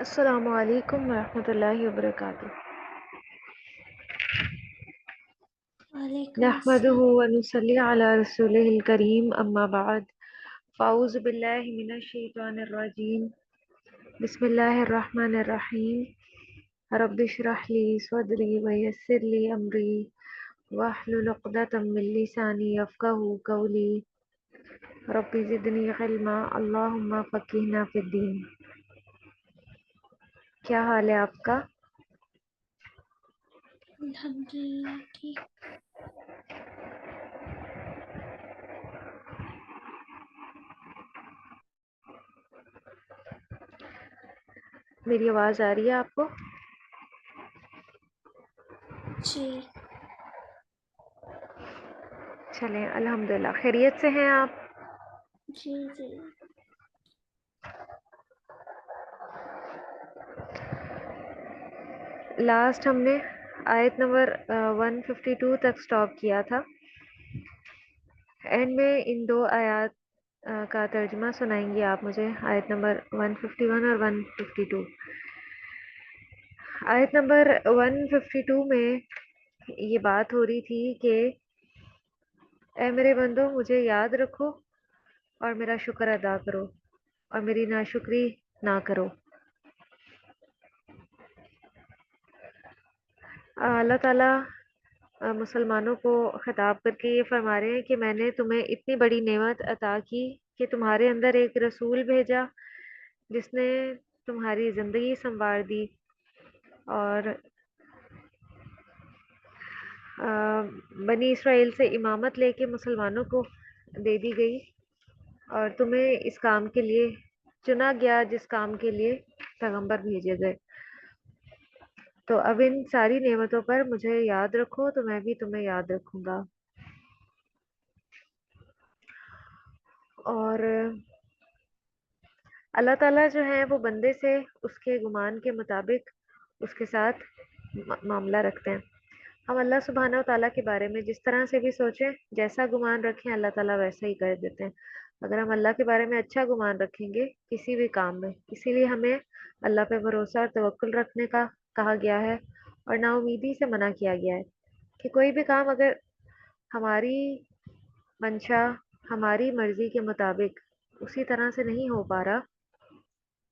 السلام علیکم ورحمۃ اللہ وبرکاتہ۔ وعلیکم نحمدہ السلام۔ ونصلی علی رسولہ الکریم، اما بعد، فاعوذ باللہ من الشیطان الرجیم، بسم اللہ الرحمن الرحیم۔ رب اشرح لی صدری ویسر لی امری واحلل عقدۃ من لسانی یفقہوا قولی، رب زدنی علما، اللہم فقہنا فی الدین۔ کیا حال ہے آپ کا؟ الحمدللہ ٹھیک۔ میری آواز آ رہی ہے آپ کو؟ جی چلیں الحمدللہ، خیریت سے ہیں آپ؟ جی جی لاسٹ ہم نے آیت نمبر 152 تک سٹاپ کیا تھا۔ اینڈ میں ان دو آیات کا ترجمہ سنائیں گے آپ مجھے، آیت نمبر 151 اور 152۔ آیت نمبر 152 میں یہ بات ہو رہی تھی کہ اے میرے بندو، مجھے یاد رکھو اور میرا شکر ادا کرو اور میری ناشکری نہ کرو۔ اللہ تعالیٰ مسلمانوں کو خطاب کر کے یہ فرما رہے ہیں کہ میں نے تمہیں اتنی بڑی نعمت عطا کی کہ تمہارے اندر ایک رسول بھیجا جس نے تمہاری زندگی سنوار دی، اور بنی اسرائیل سے امامت لے کے مسلمانوں کو دے دی گئی، اور تمہیں اس کام کے لیے چنا گیا جس کام کے لیے پیغمبر بھیجے گئے۔ تو اب ان ساری نعمتوں پر مجھے یاد رکھو تو میں بھی تمہیں یاد رکھوں گا۔ اور اللہ تعالیٰ جو ہے وہ بندے سے اس کے گمان کے مطابق اس کے ساتھ معاملہ رکھتے ہیں۔ ہم اللہ سبحانہ و تعالیٰ کے بارے میں جس طرح سے بھی سوچیں، جیسا گمان رکھیں، اللہ تعالیٰ ویسا ہی کر دیتے ہیں۔ اگر ہم اللہ کے بارے میں اچھا گمان رکھیں گے کسی بھی کام میں، اسی لیے ہمیں اللہ پہ بھروسہ اور توکل رکھنے کا کہا گیا ہے، اور نا امیدی سے منع کیا گیا ہے کہ کوئی بھی کام اگر ہماری منشا، ہماری مرضی کے مطابق اسی طرح سے نہیں ہو پا رہا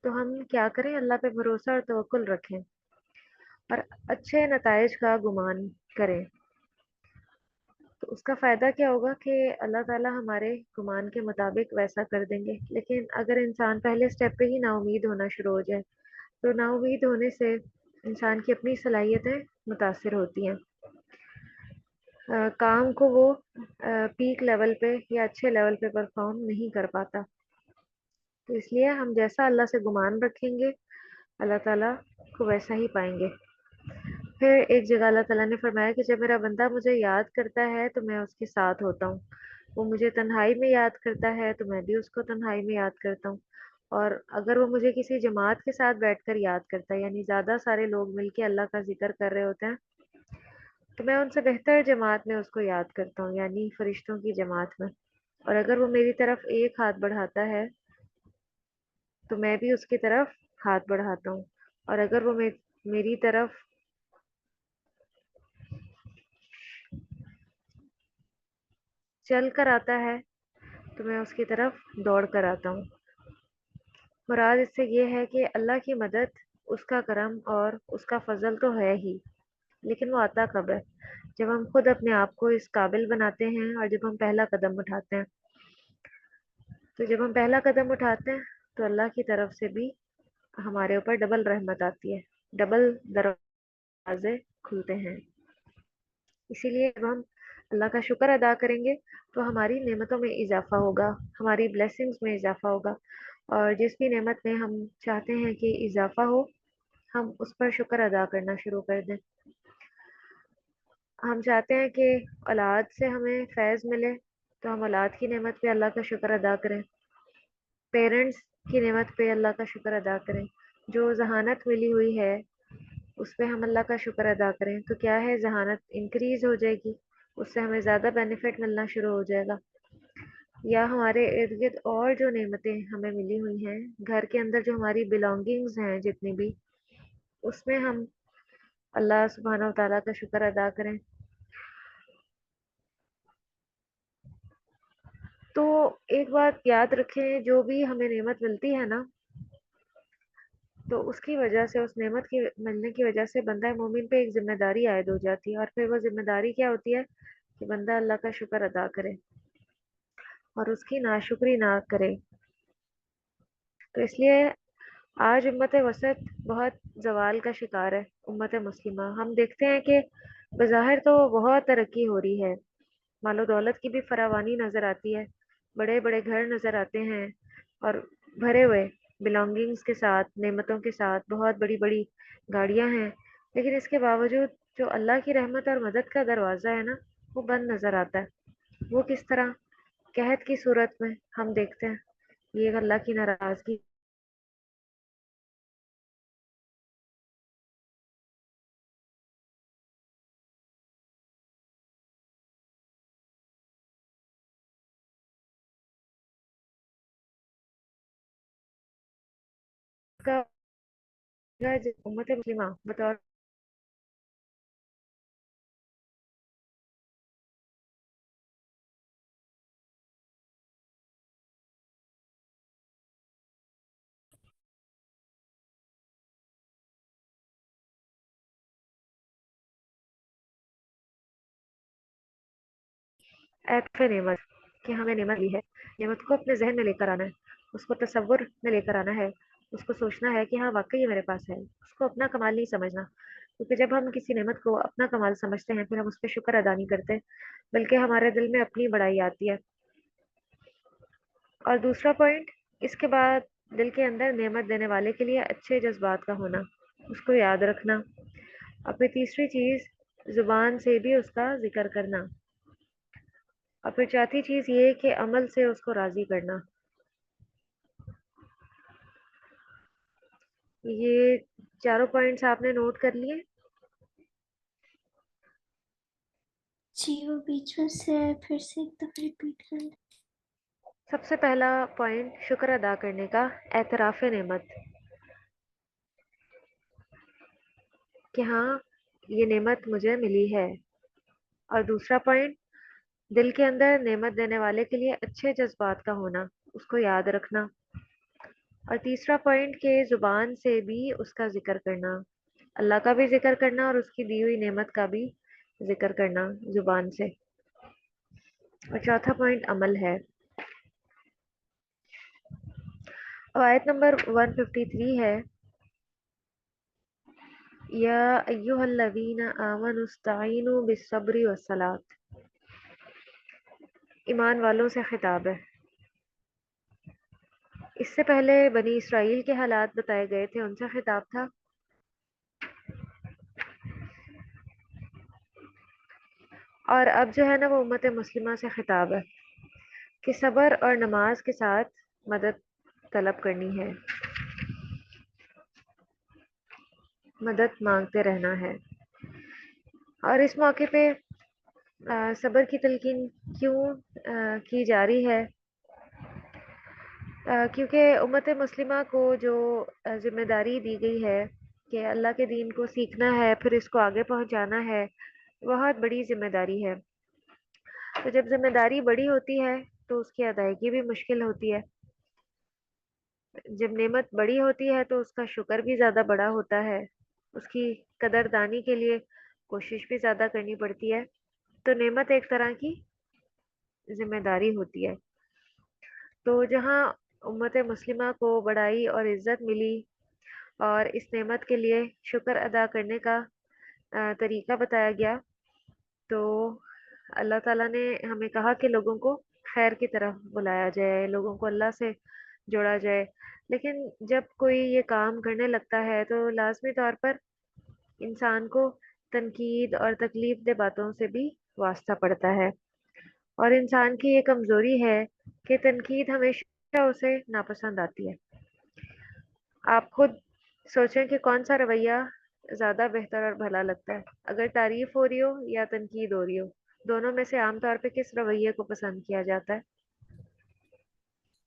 تو ہم کیا کریں؟ اللہ پہ بھروسہ اور توکل رکھیں اور اچھے نتائج کا گمان کریں۔ تو اس کا فائدہ کیا ہوگا کہ اللہ تعالیٰ ہمارے گمان کے مطابق ویسا کر دیں گے۔ لیکن اگر انسان پہلے سٹیپ پہ ہی نا امید ہونا شروع ہو جائے تو نا امید ہونے سے انسان کی اپنی صلاحیتیں متاثر ہوتی ہیں، کام کو وہ پیک لیول پہ یا اچھے لیول پہ پرفارم نہیں کر پاتا۔ تو اس لیے ہم جیسا اللہ سے گمان رکھیں گے اللہ تعالیٰ کو ویسا ہی پائیں گے۔ پھر ایک جگہ اللہ تعالیٰ نے فرمایا کہ جب میرا بندہ مجھے یاد کرتا ہے تو میں اس کے ساتھ ہوتا ہوں، وہ مجھے تنہائی میں یاد کرتا ہے تو میں بھی اس کو تنہائی میں یاد کرتا ہوں، اور اگر وہ مجھے کسی جماعت کے ساتھ بیٹھ کر یاد کرتا ہے، یعنی زیادہ سارے لوگ مل کے اللہ کا ذکر کر رہے ہوتے ہیں، تو میں ان سے بہتر جماعت میں اس کو یاد کرتا ہوں، یعنی فرشتوں کی جماعت میں۔ اور اگر وہ میری طرف ایک ہاتھ بڑھاتا ہے تو میں بھی اس کی طرف ہاتھ بڑھاتا ہوں، اور اگر وہ میری طرف چل کر آتا ہے تو میں اس کی طرف دوڑ کر آتا ہوں۔ مراد اس سے یہ ہے کہ اللہ کی مدد، اس کا کرم اور اس کا فضل تو ہے ہی، لیکن وہ آتا کب ہے؟ جب ہم خود اپنے آپ کو اس قابل بناتے ہیں اور جب ہم پہلا قدم اٹھاتے ہیں۔ تو جب ہم پہلا قدم اٹھاتے ہیں تو اللہ کی طرف سے بھی ہمارے اوپر ڈبل رحمت آتی ہے، ڈبل دروازے کھلتے ہیں۔ اسی لیے جب ہم اللہ کا شکر ادا کریں گے تو ہماری نعمتوں میں اضافہ ہوگا، ہماری بلیسنگز میں اضافہ ہوگا، اور جس بھی نعمت میں ہم چاہتے ہیں کہ اضافہ ہو ہم اس پر شکر ادا کرنا شروع کر دیں۔ ہم چاہتے ہیں کہ اولاد سے ہمیں فیض ملے تو ہم اولاد کی نعمت پہ اللہ کا شکر ادا کریں، پیرنٹس کی نعمت پہ اللہ کا شکر ادا کریں، جو ذہانت ملی ہوئی ہے اس پہ ہم اللہ کا شکر ادا کریں، تو کیا ہے، ذہانت انکریز ہو جائے گی، اس سے ہمیں زیادہ بینیفٹ ملنا شروع ہو جائے گا۔ یا ہمارے ارد گرد اور جو نعمتیں ہمیں ملی ہوئی ہیں، گھر کے اندر جو ہماری بلانگنگز ہیں جتنی بھی، اس میں ہم اللہ سبحانہ و تعالیٰ کا شکر ادا کریں۔ تو ایک بات یاد رکھیں، جو بھی ہمیں نعمت ملتی ہے نا، تو اس کی وجہ سے، اس نعمت کی ملنے کی وجہ سے بندہ مومن پہ ایک ذمہ داری عائد ہو جاتی ہے، اور پھر وہ ذمہ داری کیا ہوتی ہے کہ بندہ اللہ کا شکر ادا کرے اور اس کی ناشکری نہ کرے۔ تو اس لیے آج امت وسط بہت زوال کا شکار ہے۔ امت مسلمہ ہم دیکھتے ہیں کہ بظاہر تو بہت ترقی ہو رہی ہے، مال و دولت کی بھی فراوانی نظر آتی ہے، بڑے بڑے گھر نظر آتے ہیں اور بھرے ہوئے بلانگنگز کے ساتھ، نعمتوں کے ساتھ، بہت بڑی بڑی گاڑیاں ہیں، لیکن اس کے باوجود جو اللہ کی رحمت اور مدد کا دروازہ ہے نا، وہ بند نظر آتا ہے۔ وہ کس طرح؟ قحط کی صورت میں ہم دیکھتے ہیں یہ اللہ کی ناراضگی کا امت مسلمہ بطور ایپ نعمت کہ ہمیں نعمت لی ہے، نعمت کو اپنے ذہن میں لے کر آنا ہے، اس کو تصور میں لے کر آنا ہے، اس کو سوچنا ہے کہ ہاں واقعی یہ میرے پاس ہے، اس کو اپنا کمال نہیں سمجھنا، کیونکہ جب ہم کسی نعمت کو اپنا کمال سمجھتے ہیں پھر ہم اس پہ شکر ادا نہیں کرتے، بلکہ ہمارے دل میں اپنی بڑائی آتی ہے۔ اور دوسرا پوائنٹ اس کے بعد، دل کے اندر نعمت دینے والے کے لیے اچھے جذبات کا ہونا، اس کو یاد رکھنا۔ اور پھر تیسری چیز، زبان سے بھی اس کا ذکر کرنا۔ اور پھر چوتھی چیز یہ کہ عمل سے اس کو راضی کرنا۔ یہ چاروں پوائنٹس آپ نے نوٹ کر لیے؟ جی وہ بیچ میں سے پھر سے ایک دفعہ ریپیٹ کر لیں۔ سب سے پہلا پوائنٹ شکر ادا کرنے کا، اعتراف نعمت، کہ ہاں یہ نعمت مجھے ملی ہے۔ اور دوسرا پوائنٹ، دل کے اندر نعمت دینے والے کے لیے اچھے جذبات کا ہونا، اس کو یاد رکھنا۔ اور تیسرا پوائنٹ کہ زبان سے بھی اس کا ذکر کرنا، اللہ کا بھی ذکر کرنا اور اس کی دی ہوئی نعمت کا بھی ذکر کرنا زبان سے۔ اور چوتھا پوائنٹ عمل ہے۔ آیت نمبر 153 ہے، یا ایہا الذین آمنوا استعینوا بالصبر والصلاۃ، ایمان والوں سے خطاب ہے۔ اس سے پہلے بنی اسرائیل کے حالات بتائے گئے تھے، ان سے خطاب تھا۔ اور اب جو ہے نا وہ امت مسلمہ سے خطاب ہے کہ صبر اور نماز کے ساتھ مدد طلب کرنی ہے، مدد مانگتے رہنا ہے۔ اور اس موقع پہ صبر کی تلقین کیوں کی جا رہی ہے؟ کیونکہ امت مسلمہ کو جو ذمہ داری دی گئی ہے کہ اللہ کے دین کو سیکھنا ہے، پھر اس کو آگے پہنچانا ہے، بہت بڑی ذمہ داری ہے۔ تو جب ذمہ داری بڑی ہوتی ہے تو اس کی ادائیگی بھی مشکل ہوتی ہے۔ جب نعمت بڑی ہوتی ہے تو اس کا شکر بھی زیادہ بڑا ہوتا ہے، اس کی قدر دانی کے لیے کوشش بھی زیادہ کرنی پڑتی ہے۔ تو نعمت ایک طرح کی ذمہ داری ہوتی ہے۔ تو جہاں امت مسلمہ کو بڑائی اور عزت ملی اور اس نعمت کے لیے شکر ادا کرنے کا طریقہ بتایا گیا، تو اللہ تعالیٰ نے ہمیں کہا کہ لوگوں کو خیر کی طرف بلایا جائے، لوگوں کو اللہ سے جوڑا جائے۔ لیکن جب کوئی یہ کام کرنے لگتا ہے تو لازمی طور پر انسان کو تنقید اور تکلیف دہ باتوں سے بھی واسطہ پڑتا ہے، اور انسان کی یہ کمزوری ہے کہ تنقید ہمیشہ اسے ناپسند آتی ہے۔ آپ خود سوچیں کہ کون سا رویہ زیادہ بہتر اور بھلا لگتا ہے، اگر تعریف ہو رہی ہو یا تنقید ہو رہی ہو، دونوں میں سے عام طور پہ کس رویے کو پسند کیا جاتا ہے؟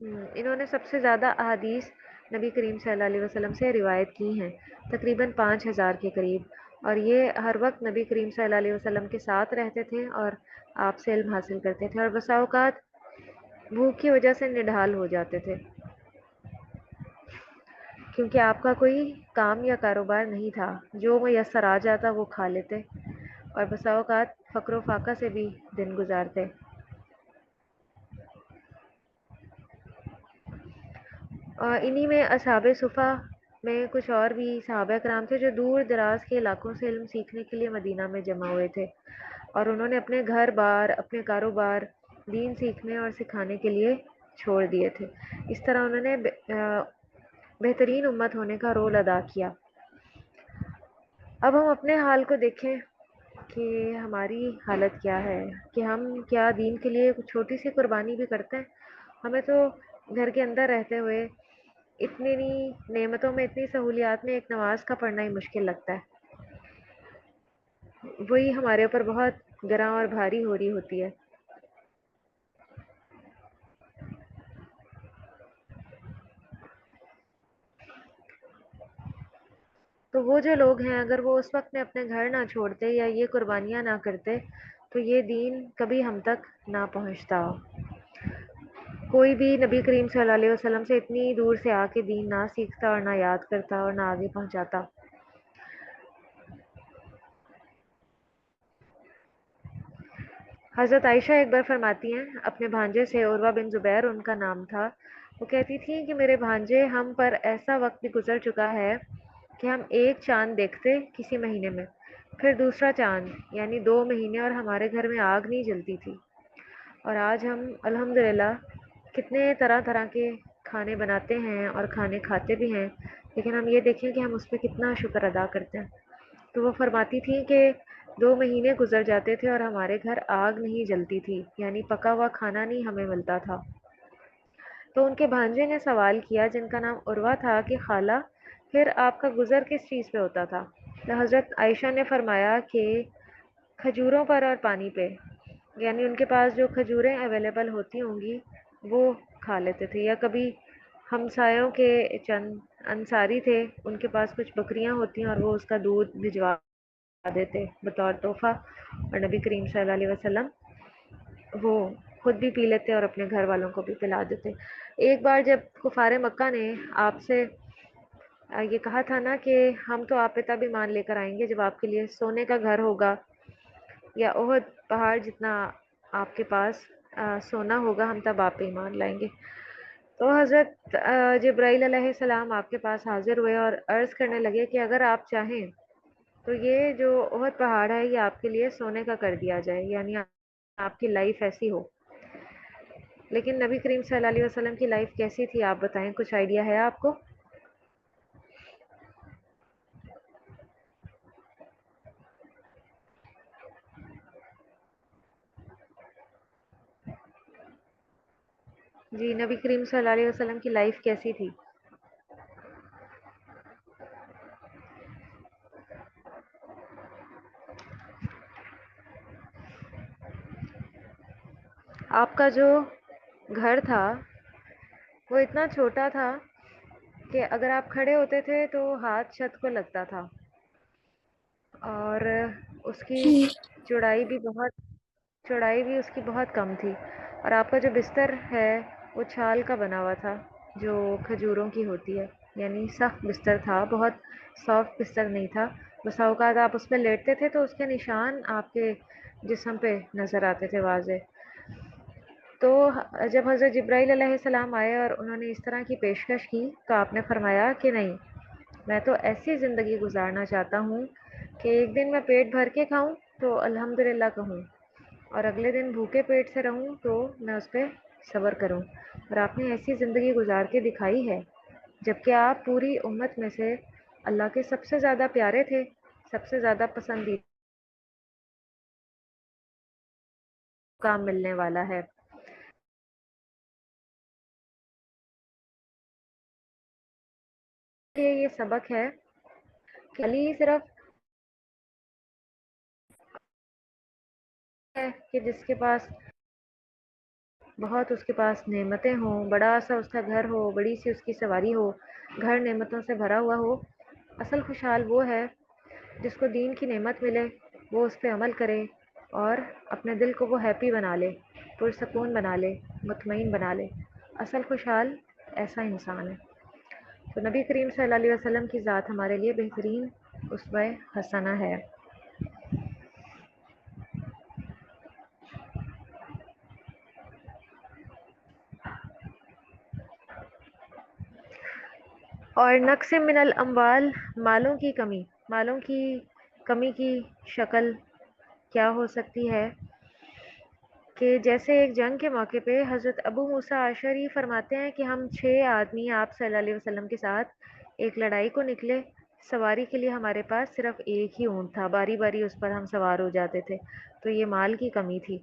انہوں نے سب سے زیادہ احادیث نبی کریم صلی اللہ علیہ وسلم سے روایت کی ہیں، تقریباً 5,000 کے قریب، اور یہ ہر وقت نبی کریم صلی اللہ علیہ وسلم کے ساتھ رہتے تھے اور آپ سے علم حاصل کرتے تھے، اور بسا اوقات بھوک کی وجہ سے نڈھال ہو جاتے تھے کیونکہ آپ کا کوئی کام یا کاروبار نہیں تھا، جو میسر آ جاتا وہ کھا لیتے، اور بسا اوقات فقر و فاقہ سے بھی دن گزارتے۔ اور انہی میں اصحاب صفا میں کچھ اور بھی صحابہ کرام تھے جو دور دراز کے علاقوں سے علم سیکھنے کے لیے مدینہ میں جمع ہوئے تھے، اور انہوں نے اپنے گھر بار، اپنے کاروبار دین سیکھنے اور سکھانے کے لیے چھوڑ دیے تھے۔ اس طرح انہوں نے بہترین امت ہونے کا رول ادا کیا۔ اب ہم اپنے حال کو دیکھیں کہ ہماری حالت کیا ہے، کہ ہم کیا دین کے لیے کچھ چھوٹی سی قربانی بھی کرتے ہیں؟ ہمیں تو گھر کے اندر رہتے ہوئے اتنی نعمتوں میں، اتنی سہولیات میں ایک نماز کا پڑھنا ہی مشکل لگتا ہے، وہی ہمارے اوپر بہت گراں اور بھاری ہو رہی ہوتی ہے۔ تو وہ جو لوگ ہیں، اگر وہ اس وقت میں اپنے گھر نہ چھوڑتے یا یہ قربانیاں نہ کرتے تو یہ دین کبھی ہم تک نہ پہنچتا۔ کوئی بھی نبی کریم صلی اللہ علیہ وسلم سے اتنی دور سے آ کے دین نہ سیکھتا اور نہ یاد کرتا اور نہ آگے پہنچاتا۔ حضرت عائشہ ایک بار فرماتی ہیں اپنے بھانجے سے، عروہ بن زبیر ان کا نام تھا، وہ کہتی تھیں کہ میرے بھانجے، ہم پر ایسا وقت بھی گزر چکا ہے کہ ہم ایک چاند دیکھتے کسی مہینے میں، پھر دوسرا چاند، یعنی 2 مہینے، اور ہمارے گھر میں آگ نہیں جلتی تھی، اور آج ہم الحمدللہ کتنے طرح طرح کے کھانے بناتے ہیں اور کھانے کھاتے بھی ہیں، لیکن ہم یہ دیکھیں کہ ہم اس پہ کتنا شکر ادا کرتے ہیں۔ تو وہ فرماتی تھیں کہ 2 مہینے گزر جاتے تھے اور ہمارے گھر آگ نہیں جلتی تھی، یعنی پکا ہوا کھانا نہیں ہمیں ملتا تھا۔ تو ان کے بھانجے نے سوال کیا جن کا نام عروہ تھا کہ خالہ، پھر آپ کا گزر کس چیز پہ ہوتا تھا؟ تو حضرت عائشہ نے فرمایا کہ کھجوروں پر اور پانی پہ، یعنی ان کے پاس جو کھجوریں اویلیبل ہوتی ہوں گی وہ کھا لیتے تھے، یا کبھی ہمسایوں کے چند انصاری تھے، ان کے پاس کچھ بکریاں ہوتی ہیں اور وہ اس کا دودھ بھجوا دیتے بطور تحفہ، اور نبی کریم صلی اللہ علیہ وسلم وہ خود بھی پی لیتے اور اپنے گھر والوں کو بھی پلا دیتے۔ ایک بار جب کفار مکہ نے آپ سے یہ کہا تھا نا کہ ہم تو آپ پہ تب ایمان لے کر آئیں گے جب آپ کے لیے سونے کا گھر ہوگا یا احد پہاڑ جتنا آپ کے پاس سونا ہوگا، ہم تب آپ پہ ایمان لائیں گے۔ تو حضرت جبرائیل علیہ السلام آپ کے پاس حاضر ہوئے اور عرض کرنے لگے کہ اگر آپ چاہیں تو یہ جو احد پہاڑ ہے یہ آپ کے لیے سونے کا کر دیا جائے، یعنی آپ کی لائف ایسی ہو۔ لیکن نبی کریم صلی اللہ علیہ وسلم کی لائف کیسی تھی آپ بتائیں، کچھ آئیڈیا ہے آپ کو؟ جی، نبی کریم صلی اللہ علیہ وسلم کی لائف کیسی تھی؟ آپ کا جو گھر تھا وہ اتنا چھوٹا تھا کہ اگر آپ کھڑے ہوتے تھے تو ہاتھ چھت کو لگتا تھا، اور اس کی چوڑائی بھی اس کی بہت کم تھی، اور آپ کا جو بستر ہے وہ چھال کا بنا ہوا تھا جو کھجوروں کی ہوتی ہے، یعنی سخت بستر تھا، بہت سافٹ بستر نہیں تھا۔ بسا اوقات آپ اس پہ لیٹتے تھے تو اس کے نشان آپ کے جسم پہ نظر آتے تھے واضح۔ تو جب حضرت جبرائیل علیہ السلام آئے اور انہوں نے اس طرح کی پیشکش کی تو آپ نے فرمایا کہ نہیں، میں تو ایسی زندگی گزارنا چاہتا ہوں کہ ایک دن میں پیٹ بھر کے کھاؤں تو الحمدللہ کہوں، اور اگلے دن بھوکے پیٹ سے رہوں تو میں اس پہ صبر کروں، اور آپ نے ایسی زندگی گزار کے دکھائی ہے، جبکہ آپ پوری امت میں سے اللہ کے سب سے زیادہ پیارے تھے، سب سے زیادہ پسندیدہ کام ملنے والا ہے۔ یہ سبق ہے کہ علی صرف ہے کہ جس کے پاس بہت اس کے پاس نعمتیں ہوں، بڑا سا اس کا گھر ہو، بڑی سی اس کی سواری ہو، گھر نعمتوں سے بھرا ہوا ہو، اصل خوشحال وہ ہے جس کو دین کی نعمت ملے، وہ اس پہ عمل کرے اور اپنے دل کو وہ ہیپی بنا لے، پرسکون بنا لے، مطمئن بنا لے۔ اصل خوشحال ایسا انسان ہے۔ تو نبی کریم صلی اللہ علیہ وسلم کی ذات ہمارے لیے بہترین اسوہ حسنہ ہے۔ اور نقص من الاموال، مالوں کی کمی کی شکل کیا ہو سکتی ہے کہ جیسے ایک جنگ کے موقع پہ حضرت ابو موسیٰ اشعری فرماتے ہیں کہ ہم 6 آدمی آپ صلی اللہ علیہ وسلم کے ساتھ ایک لڑائی کو نکلے، سواری کے لیے ہمارے پاس صرف ایک ہی اونٹ تھا، باری باری اس پر ہم سوار ہو جاتے تھے، تو یہ مال کی کمی تھی،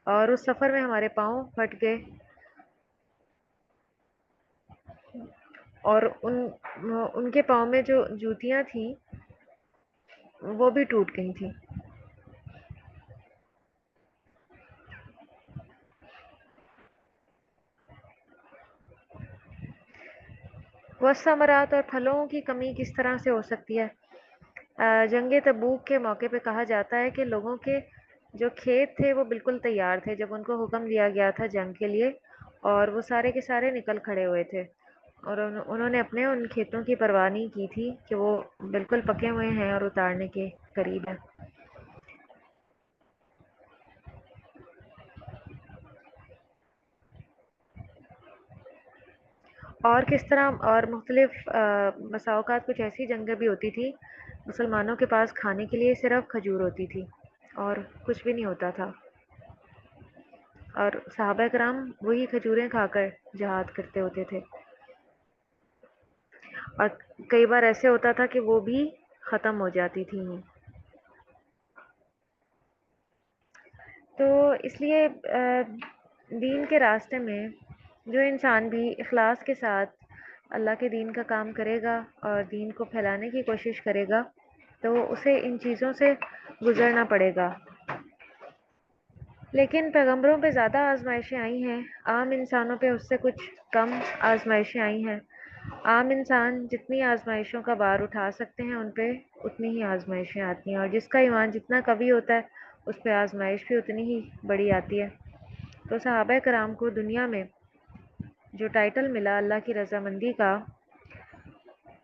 اور اس سفر میں ہمارے پاؤں پھٹ گئے، اور ان کے پاؤں میں جو جوتیاں تھیں وہ بھی ٹوٹ گئی تھیں۔ والثمرات، اور پھلوں کی کمی کس طرح سے ہو سکتی ہے؟ جنگ تبوک کے موقع پہ کہا جاتا ہے کہ لوگوں کے جو کھیت تھے وہ بالکل تیار تھے جب ان کو حکم دیا گیا تھا جنگ کے لیے، اور وہ سارے کے سارے نکل کھڑے ہوئے تھے، اور انہوں نے اپنے ان کھیتوں کی پرواہ نہیں کی تھی کہ وہ بالکل پکے ہوئے ہیں اور اتارنے کے قریب ہیں۔ اور کس طرح، اور مختلف مسا اوقات کچھ ایسی جنگیں بھی ہوتی تھی مسلمانوں کے پاس کھانے کے لیے صرف کھجور ہوتی تھی اور کچھ بھی نہیں ہوتا تھا، اور صحابہ کرام وہی کھجوریں کھا کر جہاد کرتے ہوتے تھے، اور کئی بار ایسے ہوتا تھا کہ وہ بھی ختم ہو جاتی تھیں۔ تو اس لیے دین کے راستے میں جو انسان بھی اخلاص کے ساتھ اللہ کے دین کا کام کرے گا اور دین کو پھیلانے کی کوشش کرے گا تو اسے ان چیزوں سے گزرنا پڑے گا۔ لیکن پیغمبروں پہ زیادہ آزمائشیں آئی ہیں، عام انسانوں پہ اس سے کچھ کم آزمائشیں آئی ہیں۔ عام انسان جتنی آزمائشوں کا بار اٹھا سکتے ہیں ان پہ اتنی ہی آزمائشیں آتی ہیں، اور جس کا ایمان جتنا قوی ہوتا ہے اس پہ آزمائش بھی اتنی ہی بڑی آتی ہے۔ تو صحابہ کرام کو دنیا میں جو ٹائٹل ملا اللہ کی رضامندی کا،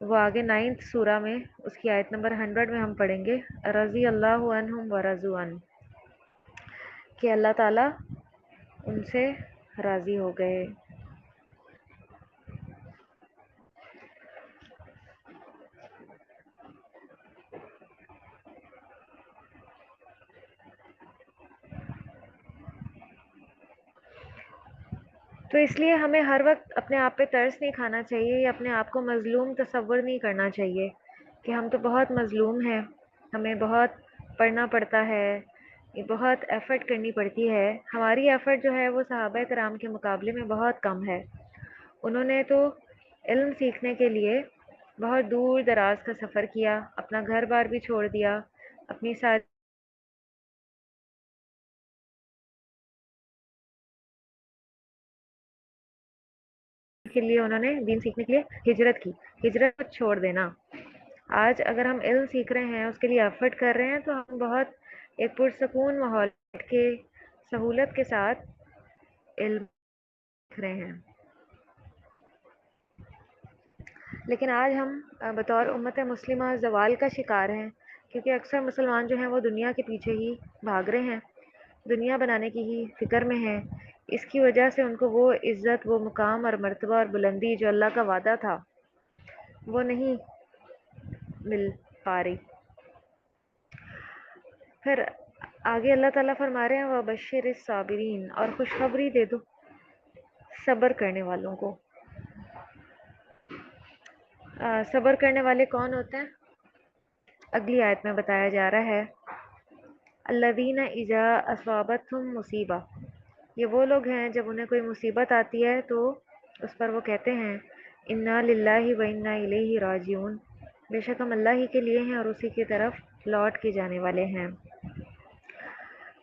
وہ آگے 9 سورہ میں اس کی آیت نمبر 100 میں ہم پڑھیں گے، رضی اللہ عنہم ورضوا عنہ، کہ اللہ تعالیٰ ان سے راضی ہو گئے۔ تو اس لیے ہمیں ہر وقت اپنے آپ پہ ترس نہیں کھانا چاہیے یا اپنے آپ کو مظلوم تصور نہیں کرنا چاہیے کہ ہم تو بہت مظلوم ہیں، ہمیں بہت پڑھنا پڑتا ہے، یہ بہت ایفرٹ کرنی پڑتی ہے۔ ہماری ایفرٹ جو ہے وہ صحابہ کرام کے مقابلے میں بہت کم ہے۔ انہوں نے تو علم سیکھنے کے لیے بہت دور دراز کا سفر کیا، اپنا گھر بار بھی چھوڑ دیا، اپنی ساری کے لیے انہوں نے دین سیکھنے کے لیے ہجرت کی۔ ہجرت چھوڑ دینا، آج اگر ہم علم سیکھ رہے ہیں، اس کے لیے ایفرٹ کر رہے ہیں، تو ہم بہت ایک پرسکون ماحول کے سہولت کے ساتھ علم سیکھ رہے ہیں۔ لیکن آج ہم بطور امت مسلمہ زوال کا شکار ہیں، کیونکہ اکثر مسلمان جو ہیں وہ دنیا کے پیچھے ہی بھاگ رہے ہیں، دنیا بنانے کی ہی فکر میں ہیں۔ اس کی وجہ سے ان کو وہ عزت، وہ مقام اور مرتبہ اور بلندی جو اللہ کا وعدہ تھا وہ نہیں مل پا رہی۔ پھر آگے اللہ تعالیٰ فرما رہے ہیں وَبَشِّرِ الصَّابِرِينَ، اور خوشخبری دے دو صبر کرنے والوں کو۔ صبر کرنے والے کون ہوتے ہیں؟ اگلی آیت میں بتایا جا رہا ہے الذین اذا اصابتہم مصیبہ، یہ وہ لوگ ہیں جب انہیں کوئی مصیبت آتی ہے تو اس پر وہ کہتے ہیں انا للہ و انا الیہ راجعون، بے شک ہم اللہ ہی کے لیے ہیں اور اسی کی طرف لوٹ کے جانے والے ہیں۔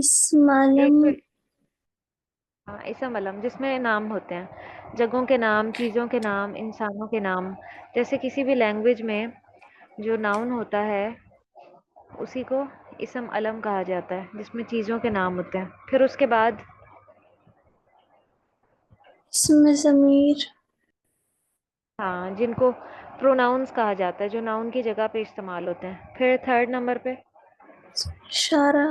اسم علم اسم علم جس میں نام ہوتے ہیں، جگہوں کے نام، چیزوں کے نام، انسانوں کے نام. جیسے کسی بھی لینگویج میں جو ناؤن ہوتا ہے اسی کو اسم علم کہا جاتا ہے، جس میں چیزوں کے نام ہوتے ہیں. پھر اس کے بعد اسم ضمیر ہاں، جن کو پروناؤنس کہا جاتا ہے، جو ناؤن کی جگہ پہ استعمال ہوتے ہیں. پھر تھرڈ نمبر پہ اشارہ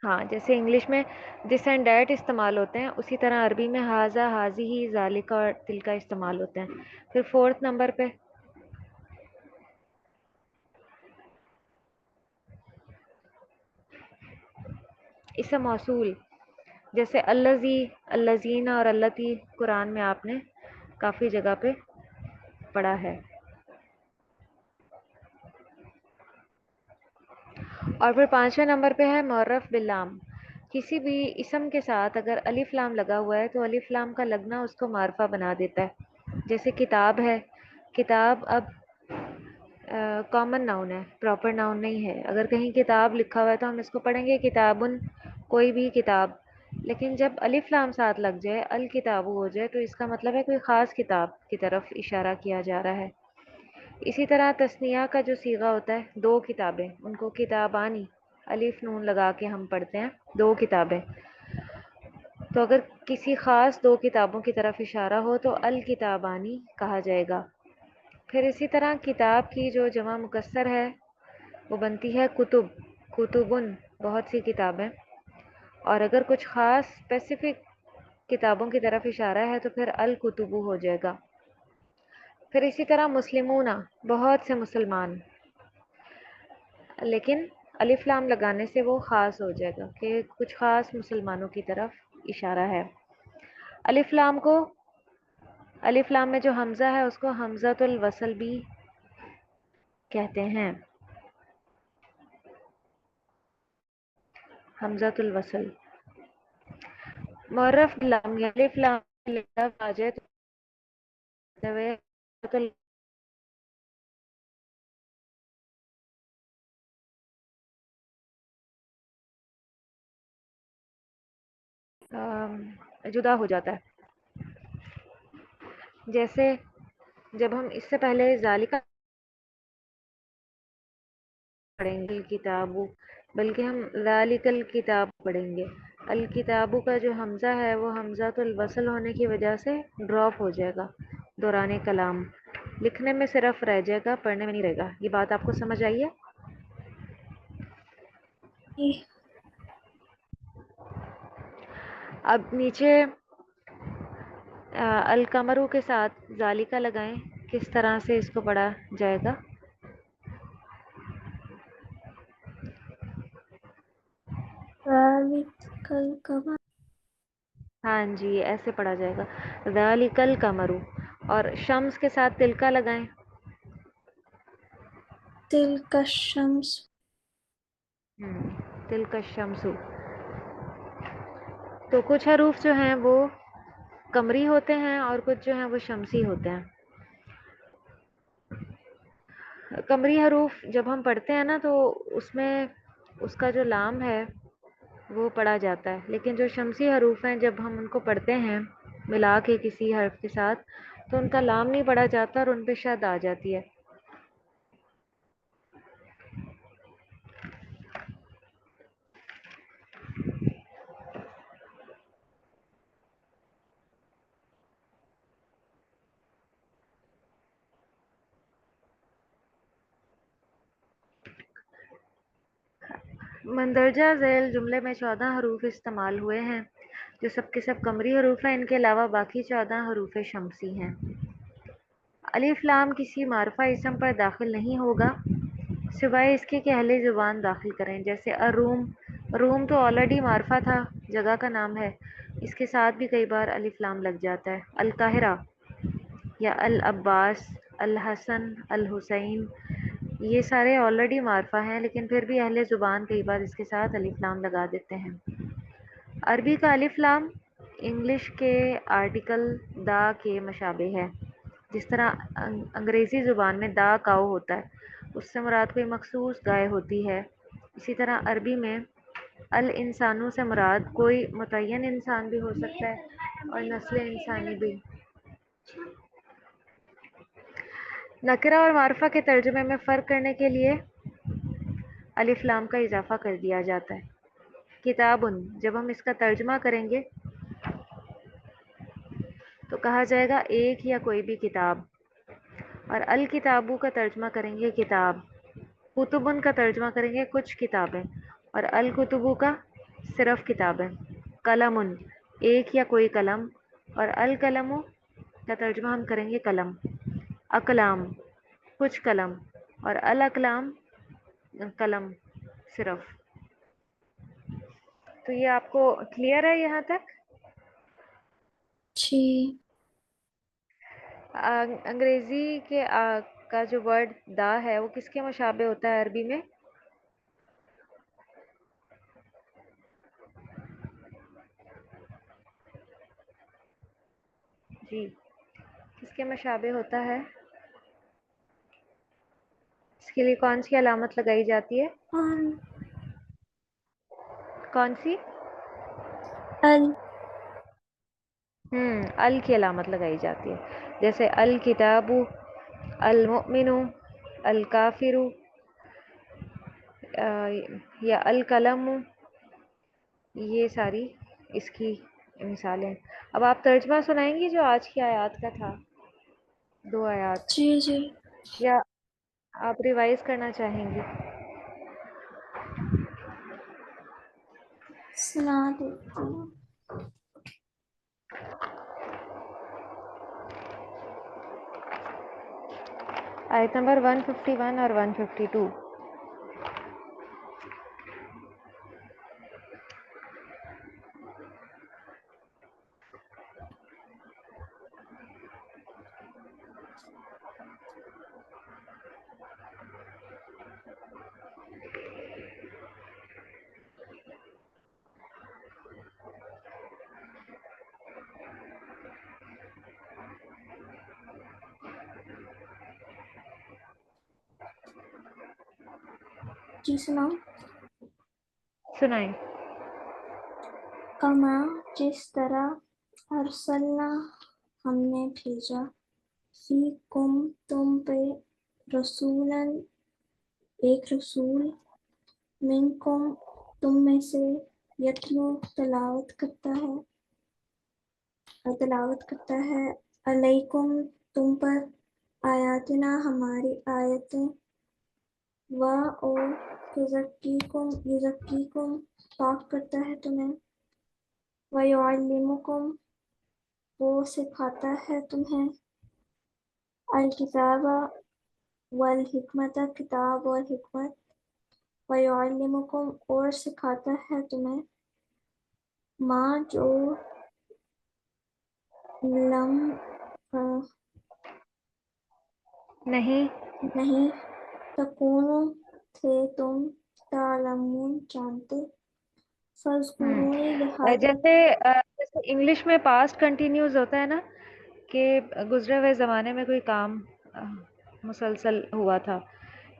ہاں، جیسے انگلش میں دس اینڈ دیٹ استعمال ہوتے ہیں، اسی طرح عربی میں ہاذا، ہاذہ، ذالک اور تلک استعمال ہوتے ہیں. پھر فورتھ نمبر پہ اسم موصول، جیسے الذی، الذین اور اللتی قرآن میں آپ نے کافی جگہ پہ پڑھا ہے. اور پھر پانچویں نمبر پہ ہے معرف باللام. کسی بھی اسم کے ساتھ اگر الف لام لگا ہوا ہے تو الف لام کا لگنا اس کو معرفہ بنا دیتا ہے. جیسے کتاب ہے، کتاب اب کامن ناؤن ہے، پراپر ناؤن نہیں ہے. اگر کہیں کتاب لکھا ہوا ہے تو ہم اس کو پڑھیں گے کتابن، کوئی بھی کتاب. لیکن جب الف لام ساتھ لگ جائے، الکتاب ہو جائے، تو اس کا مطلب ہے کوئی خاص کتاب کی طرف اشارہ کیا جا رہا ہے. اسی طرح تثنیہ کا جو صیغہ ہوتا ہے، دو کتابیں، ان کو کتابانی الف نون لگا کے ہم پڑھتے ہیں، دو کتابیں. تو اگر کسی خاص دو کتابوں کی طرف اشارہ ہو تو الکتابانی کہا جائے گا. پھر اسی طرح کتاب کی جو جمع مکسر ہے وہ بنتی ہے کتب، کتبن، بہت سی کتابیں. اور اگر کچھ خاص اسپیسیفک کتابوں کی طرف اشارہ ہے تو پھر الکتب ہو جائے گا. پھر اسی طرح مسلمون، بہت سے مسلمان، لیکن الف لام لگانے سے وہ خاص ہو جائے گا کہ کچھ خاص مسلمانوں کی طرف اشارہ ہے. الف لام کو، الف لام میں جو حمزہ ہے اس کو حمزۃ الوصل بھی کہتے ہیں، حمزۃ الوصل. معرف لام یا الف لام آ جائے تو جدا ہو جاتا ہے. جیسے جب ہم اس سے پہلے ذالکہ پڑھیں گے کتاب، بلکہ ہم ذالک الکتاب پڑھیں گے. الکتاب کا جو حمزہ ہے وہ حمزۃ الوصل ہونے کی وجہ سے ڈراپ ہو جائے گا دوران کلام. لکھنے میں صرف رہ جائے گا، پڑھنے میں نہیں رہے گا. یہ بات آپ کو سمجھ آئی ہے؟ اب نیچے القمرو کے ساتھ ذالکہ لگائیں، کس طرح سے اس کو پڑھا جائے گا؟ ذالک القمر ہاں جی، ایسے پڑھا جائے گا، ذالک القمرو. اور شمس کے ساتھ تلکا لگائیں. تلک الشمس تلک الشمس. تو کچھ حروف جو ہیں وہ قمری ہوتے ہیں اور کچھ جو ہیں وہ شمسی ہوتے ہیں. قمری حروف جب ہم پڑھتے ہیں نا تو اس میں اس کا جو لام ہے وہ پڑھا جاتا ہے، لیکن جو شمسی حروف ہیں جب ہم ان کو پڑھتے ہیں ملا کے کسی حرف کے ساتھ تو ان کا لام نہیں پڑھا جاتا اور ان پہ شد آ جاتی ہے. مندرجہ ذیل جملے میں 14 حروف استعمال ہوئے ہیں جو سب کے سب قمری حروف ہیں. ان کے علاوہ باقی 14 حروف شمسی ہیں. الف لام کسی معرفہ اسم پر داخل نہیں ہوگا سوائے اس کے کہ اہل زبان داخل کریں. جیسے الروم، روم تو آلریڈی معرفہ تھا، جگہ کا نام ہے، اس کے ساتھ بھی کئی بار الف لام لگ جاتا ہے. القاہرہ یا العباس، الحسن، الحسین، یہ سارے آلریڈی معرفہ ہیں لیکن پھر بھی اہل زبان کئی بار اس کے ساتھ الف لام لگا دیتے ہیں. عربی کا الف لام انگلش کے آرٹیکل دا کے مشابہ ہے. جس طرح انگریزی زبان میں دا کاؤ ہوتا ہے، اس سے مراد کوئی مخصوص گائے ہوتی ہے، اسی طرح عربی میں الانسانوں سے مراد کوئی متعین انسان بھی ہو سکتا ہے اور نسل انسانی بھی۔ نکرہ اور معرفہ کے ترجمے میں فرق کرنے کے لیے الف لام کا اضافہ کر دیا جاتا ہے۔ کتابن، جب ہم اس کا ترجمہ کریں گے تو کہا جائے گا ایک یا کوئی بھی کتاب، اور الکتابو کا ترجمہ کریں گے کتاب، کتبن کا ترجمہ کریں گے کچھ کتابیں، اور الکتبو کا صرف کتابیں۔ قلمن، ایک یا کوئی قلم، اور القلمو کا ترجمہ ہم کریں گے قلم۔ اقلام، کچھ قلم، اور الاقلام قلم صرف۔ تو یہ آپ کو کلیئر ہے یہاں تک؟ جی انگریزی کے کا جو ورڈ دا ہے وہ کس کے مشابہ ہوتا ہے عربی میں؟ جی، کس کے مشابہ ہوتا ہے؟ اس کے لیے کون سی علامت لگائی جاتی ہے؟ کون سی؟ ال کی علامت لگائی جاتی ہے، جیسے الکتاب، المؤمن، الکافر، یا القلم، یہ ساری اس کی مثالیں۔ اب آپ ترجمہ سنائیں گی جو آج کی آیات کا تھا، 2 آیات، جی جی یا آپ ریوائز کرنا چاہیں گی؟ سنا دیتی ہوں۔ آیت نمبر 151 اور 152۔ جی سناؤ۔ سنائیں۔ کما، جس طرح، ارسلنا، ہم نے بھیجا، فیکم، تم پہ، رسولاً، ایک رسول، منکم، تم میں سے، یتلو، تلاوت کرتا ہے، علیکم، تم پر، آیاتنا، ہماری آیتیں، و، اور، یزکیکم، پاک کرتا ہے تمہیں، ویعلمکم، وہ سکھاتا ہے تمہیں، الکتاب والحکمت، کتاب اور حکمت، ویعلمکم، اور سکھاتا ہے تمہیں، ماں جو لم نہیں تکونو تھے تم، تعلمون، جانتے، فاذکرونی، لہذا جیسے انگلش میں پاسٹ کنٹینیوز ہوتا ہے نا، کہ گزرے ہوئے زمانے میں کوئی کام مسلسل ہوا تھا،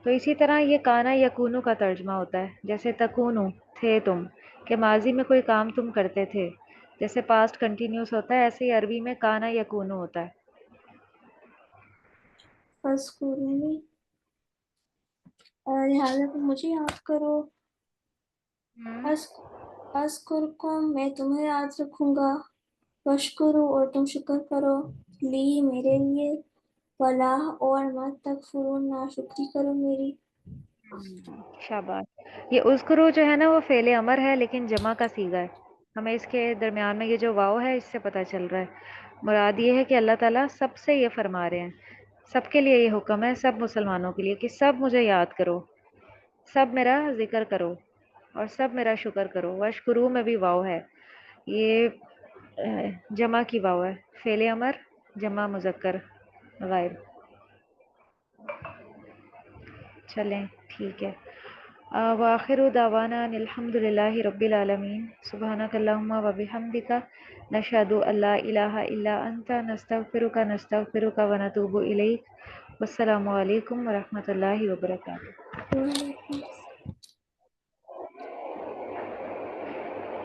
تو اسی طرح یہ کانا یکونو کا ترجمہ ہوتا ہے، جیسے تکونو، تھے تم، کہ ماضی میں کوئی کام تم کرتے تھے، جیسے پاسٹ کنٹینیوس ہوتا ہے، ایسے ہی عربی میں کانا یکونو ہوتا ہے۔ فاذکرونی، لہذا تم مجھے یاد کرو، اذکرکم، میں تمہیں یاد رکھوں گا، واشکرو، اور تم شکر کرو، لی، میرے لیے، ولا، اور مت تکفرون، ناشکری کرو میری۔ شاباش۔ یہ اذکرو جو ہے نا وہ فعل امر ہے لیکن جمع کا صیغہ ہے، ہمیں اس کے درمیان میں یہ جو واو ہے اس سے پتہ چل رہا ہے، مراد یہ ہے کہ اللہ تعالیٰ سب سے یہ فرما رہے ہیں، سب کے لیے یہ حکم ہے، سب مسلمانوں کے لیے، کہ سب مجھے یاد کرو، سب میرا ذکر کرو، اور سب میرا شکر کرو۔ واشکرو میں بھی واو ہے، یہ جمع کی واو ہے، فعل امر جمع مذکر غائب۔ چلیں ٹھیک ہے، وآخر دعوانا ان الحمد للہ رب العالمین، سبحانک اللہم و بحمدک، نشہد ان لا الہ الا انت، نستغفرک ونتوب الیک، والسلام علیکم ورحمۃ اللہ وبرکاتہ۔